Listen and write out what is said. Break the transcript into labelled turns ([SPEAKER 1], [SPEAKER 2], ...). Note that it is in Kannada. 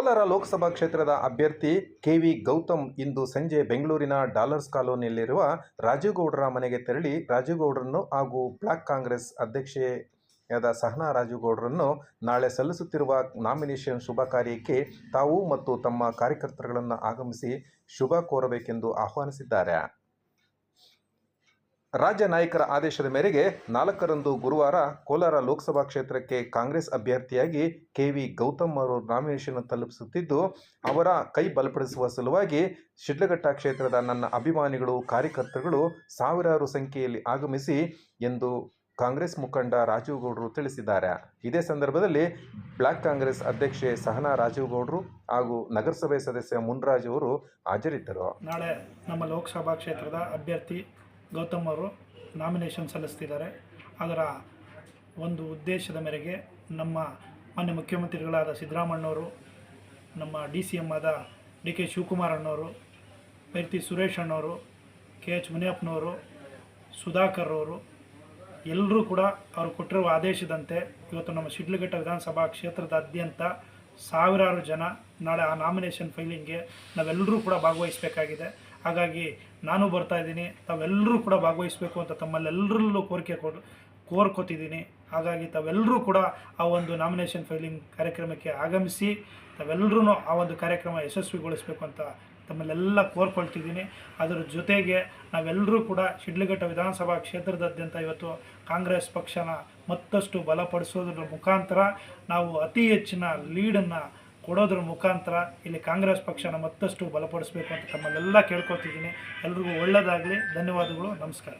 [SPEAKER 1] ಕೋಲಾರ ಲೋಕಸಭಾ ಕ್ಷೇತ್ರದ ಅಭ್ಯರ್ಥಿ ಕೆವಿ ಗೌತಮ್ ಇಂದು ಸಂಜೆ ಬೆಂಗಳೂರಿನ ಡಾಲರ್ಸ್ ಕಾಲೋನಿಯಲ್ಲಿರುವ ರಾಜುಗೌಡರ ಮನೆಗೆ ತೆರಳಿ ರಾಜುಗೌಡರನ್ನು ಹಾಗೂ ಬ್ಲಾಕ್ ಕಾಂಗ್ರೆಸ್ ಅಧ್ಯಕ್ಷೆಯಾದ ಸಹನಾ ರಾಜುಗೌಡರನ್ನು ನಾಳೆ ಸಲ್ಲಿಸುತ್ತಿರುವ ನಾಮಿನೇಷನ್ ಶುಭ ಕಾರ್ಯಕ್ಕೆ ತಾವು ಮತ್ತು ತಮ್ಮ ಕಾರ್ಯಕರ್ತರುಗಳನ್ನು ಆಗಮಿಸಿ ಶುಭ ಕೋರಬೇಕೆಂದು ಆಹ್ವಾನಿಸಿದ್ದಾರೆ. ರಾಜ್ಯ ನಾಯಕರ ಆದೇಶದ ಮೇರೆಗೆ 4ರಂದು ಗುರುವಾರ ಕೋಲಾರ ಲೋಕಸಭಾ ಕ್ಷೇತ್ರಕ್ಕೆ ಕಾಂಗ್ರೆಸ್ ಅಭ್ಯರ್ಥಿಯಾಗಿ ಕೆವಿ ಗೌತಮ್ ಅವರು ನಾಮಿನೇಷನ್ ತಲುಪಿಸುತ್ತಿದ್ದು, ಅವರ ಕೈ ಬಲಪಡಿಸುವ ಸಲುವಾಗಿ ಶಿಡ್ಲಘಟ್ಟ ಕ್ಷೇತ್ರದ ನನ್ನ ಅಭಿಮಾನಿಗಳು ಕಾರ್ಯಕರ್ತರುಗಳು ಸಾವಿರಾರು ಸಂಖ್ಯೆಯಲ್ಲಿ ಆಗಮಿಸಿ ಎಂದು ಕಾಂಗ್ರೆಸ್ ಮುಖಂಡ ರಾಜುಗೌಡರು ತಿಳಿಸಿದ್ದಾರೆ. ಇದೇ ಸಂದರ್ಭದಲ್ಲಿ ಬ್ಲಾಕ್ ಕಾಂಗ್ರೆಸ್ ಅಧ್ಯಕ್ಷೆ ಸಹನಾ ರಾಜುಗೌಡರು ಹಾಗೂ ನಗರಸಭೆ ಸದಸ್ಯ ಮುನ್ರಾಜ್ ಅವರು ಹಾಜರಿದ್ದರು.
[SPEAKER 2] ನಾಳೆ ನಮ್ಮ ಲೋಕಸಭಾ ಕ್ಷೇತ್ರದ ಅಭ್ಯರ್ಥಿ ಗೌತಮ್ ಅವರು ನಾಮಿನೇಷನ್ ಸಲ್ಲಿಸ್ತಿದ್ದಾರೆ. ಅದರ ಒಂದು ಉದ್ದೇಶದ ಮೇರೆಗೆ ನಮ್ಮ ಮಾನ್ಯ ಮುಖ್ಯಮಂತ್ರಿಗಳಾದ ಸಿದ್ದರಾಮಣ್ಣವರು, ನಮ್ಮ DCM ಆದ DK ಶಿವಕುಮಾರ್ ಅಣ್ಣವರು, ಪೈರ್ತಿ ಸುರೇಶ್ ಅಣ್ಣವರು, KH ಮುನಿಯಪ್ಪನವರು, ಸುಧಾಕರ್ ಅವರು ಎಲ್ಲರೂ ಕೂಡ ಅವರು ಕೊಟ್ಟಿರುವ ಆದೇಶದಂತೆ ಇವತ್ತು ನಮ್ಮ ಶಿಡ್ಲಘಟ್ಟ ವಿಧಾನಸಭಾ ಕ್ಷೇತ್ರದಾದ್ಯಂತ ಸಾವಿರಾರು ಜನ ನಾಳೆ ಆ ನಾಮಿನೇಷನ್ ಫೈಲಿಂಗ್ಗೆ ನಾವೆಲ್ಲರೂ ಕೂಡ ಭಾಗವಹಿಸಬೇಕಾಗಿದೆ. ಹಾಗಾಗಿ ನಾನು ಬರ್ತಾ ಇದ್ದೀನಿ, ತಾವೆಲ್ಲರೂ ಕೂಡ ಭಾಗವಹಿಸಬೇಕು ಅಂತ ತಮ್ಮಲ್ಲೆಲ್ಲರಲ್ಲೂ ಕೋರ್ಕೋತಿದ್ದೀನಿ. ಹಾಗಾಗಿ ತಾವೆಲ್ಲರೂ ಕೂಡ ಆ ಒಂದು ನಾಮಿನೇಷನ್ ಫೈಲಿಂಗ್ ಕಾರ್ಯಕ್ರಮಕ್ಕೆ ಆಗಮಿಸಿ ತಾವೆಲ್ಲರೂ ಆ ಒಂದು ಕಾರ್ಯಕ್ರಮ ಯಶಸ್ವಿಗೊಳಿಸಬೇಕು ಅಂತ ತಮ್ಮಲ್ಲೆಲ್ಲ ಕೋರ್ಕೊಳ್ತಿದ್ದೀನಿ. ಅದರ ಜೊತೆಗೆ ನಾವೆಲ್ಲರೂ ಕೂಡ ಶಿಡ್ಲಘಟ್ಟ ವಿಧಾನಸಭಾ ಕ್ಷೇತ್ರದಾದ್ಯಂತ ಇವತ್ತು ಕಾಂಗ್ರೆಸ್ ಪಕ್ಷನ ಮತ್ತಷ್ಟು ಬಲಪಡಿಸೋದ್ರ ಮುಖಾಂತರ ನಾವು ಅತಿ ಹೆಚ್ಚಿನ ಲೀಡನ್ನು ಕೊಡೋದ್ರ ಮುಖಾಂತರ ಇಲ್ಲಿ ಕಾಂಗ್ರೆಸ್ ಪಕ್ಷನ ಮತ್ತಷ್ಟು ಬಲಪಡಿಸಬೇಕು ಅಂತ ತಮ್ಮಲ್ಲೆಲ್ಲ ಕೇಳ್ಕೊತಿದ್ದೀನಿ. ಎಲ್ರಿಗೂ ಒಳ್ಳೆಯದಾಗಲಿ. ಧನ್ಯವಾದಗಳು. ನಮಸ್ಕಾರ.